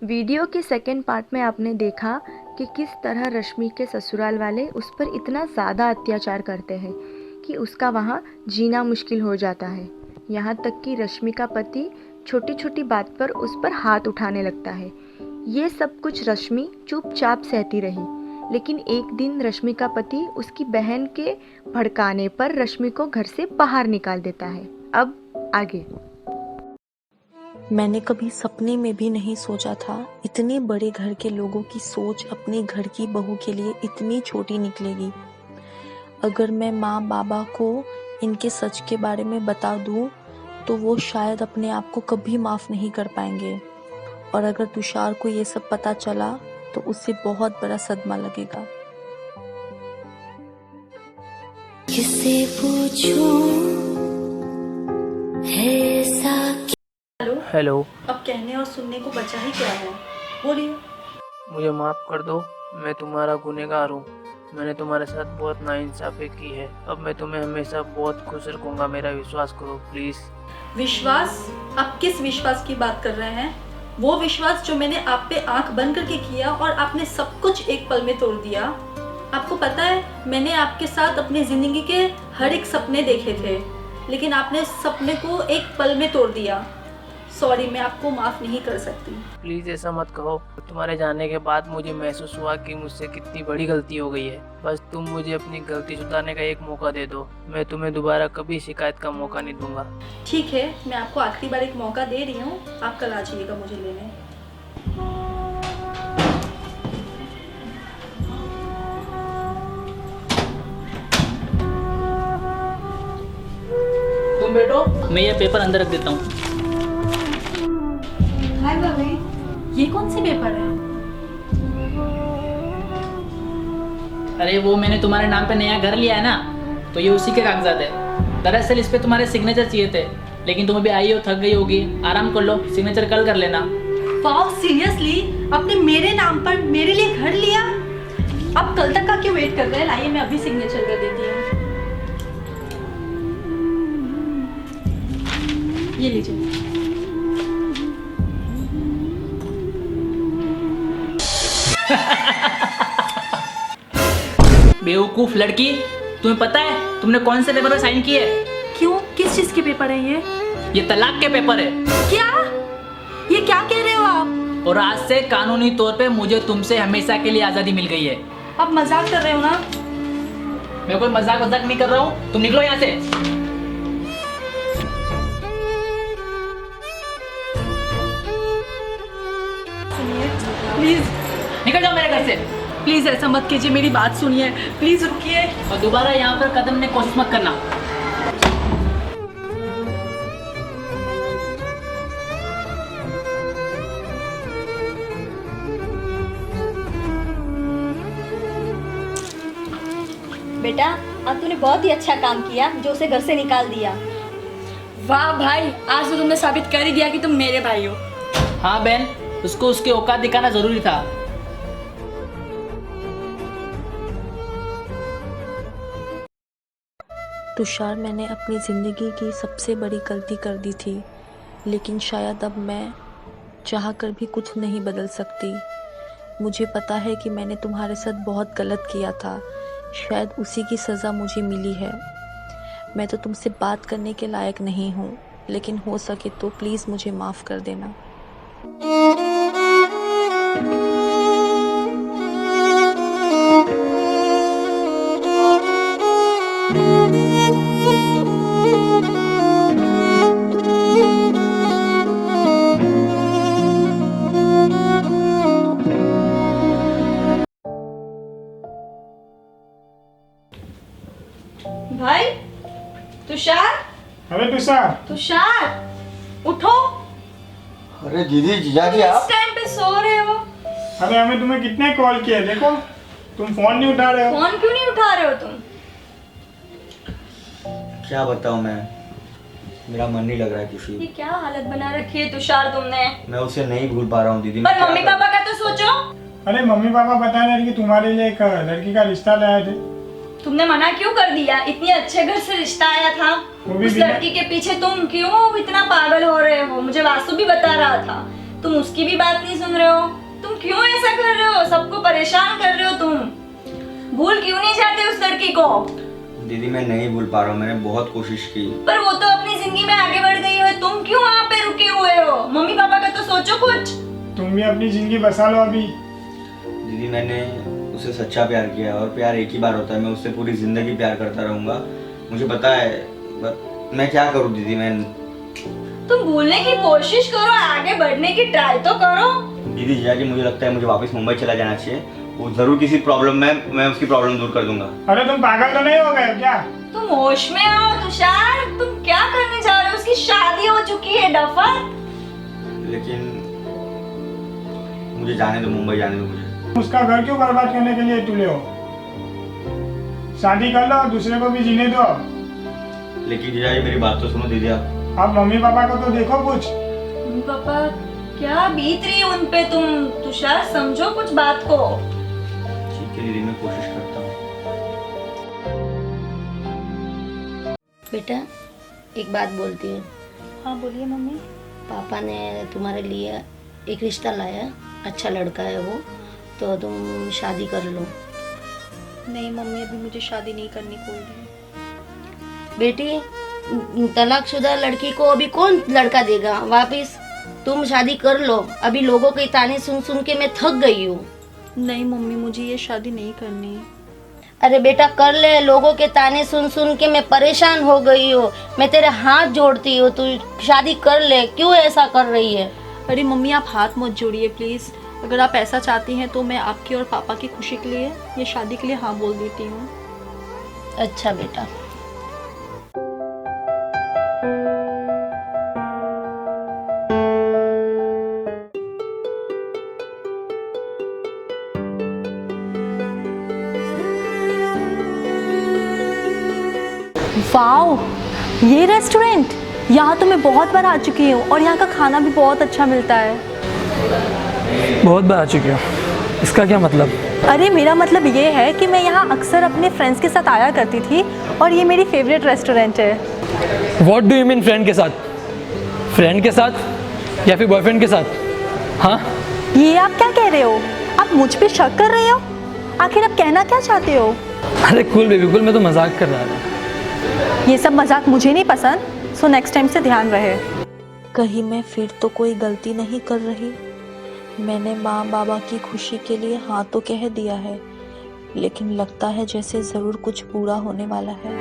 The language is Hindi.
वीडियो के सेकंड पार्ट में आपने देखा कि किस तरह रश्मि के ससुराल वाले उस पर इतना ज़्यादा अत्याचार करते हैं कि उसका वहाँ जीना मुश्किल हो जाता है। यहाँ तक कि रश्मि का पति छोटी छोटी बात पर उस पर हाथ उठाने लगता है। ये सब कुछ रश्मि चुपचाप सहती रही, लेकिन एक दिन रश्मि का पति उसकी बहन के भड़काने पर रश्मि को घर से बाहर निकाल देता है। अब आगे। मैंने कभी सपने में भी नहीं सोचा था इतने बड़े घर के लोगों की सोच अपने घर की बहू के लिए इतनी छोटी निकलेगी। अगर मैं माँ बाबा को इनके सच के बारे में बता दूँ तो वो शायद अपने आप को कभी माफ़ नहीं कर पाएंगे, और अगर तुषार को ये सब पता चला तो उसे बहुत बड़ा सदमा लगेगा। किससे पूछूं है ऐसा। हेलो। अब कहने और सुनने को बचा ही क्या है, बोलिए। मुझे माफ़ कर दो, मैं तुम्हारा गुनहगार हूँ। मैंने तुम्हारे साथ बहुत नाइंसाफ़ी की है। अब मैं तुम्हें हमेशा बहुत खुश रखूँगा, मेरा विश्वास करो प्लीज़। विश्वास? आप किस विश्वास की बात कर रहे हैं? वो विश्वास जो मैंने आप पे आंख बंद करके किया और आपने सब कुछ एक पल में तोड़ दिया। आपको पता है, मैंने आपके साथ अपनी ज़िंदगी के हर एक सपने देखे थे, लेकिन आपने सपने को एक पल में तोड़ दिया। सॉरी, मैं आपको माफ़ नहीं कर सकती। प्लीज़ ऐसा मत कहो। तुम्हारे जाने के बाद मुझे महसूस हुआ कि मुझसे कितनी बड़ी गलती हो गई है। बस तुम मुझे अपनी गलती सुधारने का एक मौका दे दो। मैं तुम्हें दोबारा कभी शिकायत का मौका नहीं दूंगा। ठीक है, मैं आपको आखिरी बार एक मौका दे रही हूँ। आप कल आ जाइएगा मुझे लेने। तुम बैठो, मैं ये पेपर अंदर रख देता हूँ। हाय भाभी, ये कौन सी पेपर है? अरे वो मैंने तुम्हारे नाम पे नया घर लिया है ना, तो ये उसी के कागजात है। दरअसल इस पे तुम्हारे सिग्नेचर चाहिए थे, लेकिन तुम अभी आई हो, थक गई होगी, आराम कर लो, सिग्नेचर कल कर लेना। वाह, सीरियसली आपने मेरे नाम पर मेरे लिए घर लिया? अब कल तक का क्यों वेट कर रहे हैं? लाइए मैं अभी सिग्नेचर कर देती हूँ। ये लीजिए। बेवकूफ लड़की, तुम्हें पता है तुमने कौन से पेपर पे साइन किए? क्यों? किस चीज के पेपर है ये? ये तलाक के पेपर है। क्या? ये क्या कह रहे हो आप? और आज से कानूनी तौर पे मुझे तुमसे हमेशा के लिए आजादी मिल गई है। आप मजाक कर रहे हो ना? मैं कोई मजाक नहीं कर रहा हूँ। तुम निकलो यहाँ से। प्लीज निकल जाओ मेरे घर से। प्लीज ऐसा मत कीजिए, मेरी बात सुनिए, प्लीज रुकिए। और दोबारा यहाँ पर कदम ने कोशिश मत करना। बेटा, अब तूने बहुत ही अच्छा काम किया जो उसे घर से निकाल दिया। वाह भाई, आज तो तुमने साबित कर ही दिया कि तुम मेरे भाई हो। हाँ बहन, उसको उसके औकात दिखाना जरूरी था। तुषार, मैंने अपनी ज़िंदगी की सबसे बड़ी गलती कर दी थी, लेकिन शायद अब मैं चाह कर भी कुछ नहीं बदल सकती। मुझे पता है कि मैंने तुम्हारे साथ बहुत गलत किया था, शायद उसी की सज़ा मुझे मिली है। मैं तो तुमसे बात करने के लायक नहीं हूँ, लेकिन हो सके तो प्लीज़ मुझे माफ़ कर देना। भाई, तुषार, अरे तुषार, तुषार उठो। अरे दीदी, जीजाजी इस आप? टाइम पे सो रहे हो? अरे हमें तुम्हें कितने कॉल किए, देखो तुम फोन नहीं उठा रहे हो। फोन क्यों नहीं उठा रहे हो तुम? क्या बताऊं मैं, मेरा मन नहीं लग रहा है किसी। ये क्या हालत बना रखी है तुषार तुमने? मैं उसे नहीं भूल पा रहा हूँ दीदी। पर मम्मी पापा का तो सोचो। अरे मम्मी पापा बता रहे थे कि तुम्हारे लिए एक लड़की का रिश्ता लाए थे। तुमने मना क्यों कर दिया? इतने अच्छे घर से रिश्ता आया था, वो भी उस लड़की के पीछे तुम क्यों इतना पागल हो रहे हो? मुझे वासु भी बता रहा था तुम उसकी भी बात नहीं सुन रहे हो। तुम क्यों ऐसा कर रहे हो? सबको परेशान कर रहे हो तुम। भूल क्यों नहीं जाते उस लड़की को? दीदी मैं नहीं भूल पा रहा हूँ, मैंने बहुत कोशिश की। पर वो तो अपनी जिंदगी में आगे बढ़ गई है, तुम क्यों वहाँ पे रुके हुए हो? मम्मी पापा का तो सोचो कुछ। तुम भी अपनी जिंदगी बसा लो अभी। दीदी मैंने उससे सच्चा प्यार किया है और प्यार एक ही बार होता है। मैं उससे पूरी जिंदगी प्यार करता रहूंगा, मुझे पता है। मैं क्या करूँ दीदी? मैं तुम भूलने की कोशिश करो, आगे बढ़ने की ट्राई तो करो। दीदी जीजा जी मुझे लगता है मुझे वापस मुंबई चला जाना चाहिए। वो जरूर किसी प्रॉब्लम में मैं उसकी प्रॉब्लम दूर कर दूंगा। अरे तुम पागल तो नहीं हो गए क्या? तुम होश में आओ तुषार, तुम क्या करने जा रहे हो? उसकी शादी हो चुकी है डफर। लेकिन मुझे जाने दो, मुंबई जाने दो मुझे। उसका घर क्यों बर्बाद करने के लिए तुले हो? शादी कर लो और दूसरे को भी जीने दो। लेकिन जीजा जी मेरी बात तो सुनो दीदी। आप मम्मी पापा को तो देखो कुछ। मम्मी पापा क्या बीत रही है उन पे? तुम तुषार समझो कुछ बात को। ठीक है दीदी, मैं कोशिश करता हूँ। बेटा एक बात बोलती हूँ। हाँ बोलिए मम्मी। पापा ने तुम्हारे लिए एक रिश्ता लाया, अच्छा लड़का है वो, तो तुम शादी कर लो। नहीं मम्मी, अभी मुझे शादी नहीं करनी कोई भी। बेटी तलाकशुदा लड़की को अभी कौन लड़का देगा वापिस? तुम शादी कर लो। अभी लोगों के ताने सुन सुन के मैं थक गई हूँ। नहीं मम्मी, मुझे ये शादी नहीं करनी। अरे बेटा कर ले, लोगों के ताने सुन सुन के मैं परेशान हो गई हूँ। मैं तेरे हाथ जोड़ती हूँ, तू शादी कर ले। क्यों ऐसा कर रही है? अरे मम्मी आप हाथ मत जोड़िए प्लीज़। अगर आप ऐसा चाहती हैं तो मैं आपकी और पापा की खुशी के लिए ये शादी के लिए हाँ बोल देती हूँ। अच्छा बेटा। वाओ, ये रेस्टोरेंट! यहाँ तो मैं बहुत बार आ चुकी हूँ और यहाँ का खाना भी बहुत अच्छा मिलता है। बहुत बार आ चुकी हूँ, इसका क्या मतलब? अरे मेरा मतलब ये है कि मैं यहाँ अक्सर अपने फ्रेंड्स के साथ आया करती थी और ये मेरी फेवरेट रेस्टोरेंट है। What do you mean friend के साथ? फ्रेंड के साथ या फिर बॉयफ्रेंड के साथ? हाँ, ये आप क्या कह रहे हो? आप मुझ पे शक कर रहे हो? आखिर आप कहना क्या चाहते हो? अरे कूल बेबी कूल, मैं तो मजाक कर रहा था। ये सब मजाक मुझे नहीं पसंद, सो नेक्स्ट टाइम से ध्यान रहे। कहीं मैं फिर तो कोई गलती नहीं कर रही? मैंने माँ बाबा की खुशी के लिए हाँ तो कह दिया है, लेकिन लगता है जैसे ज़रूर कुछ बुरा होने वाला है।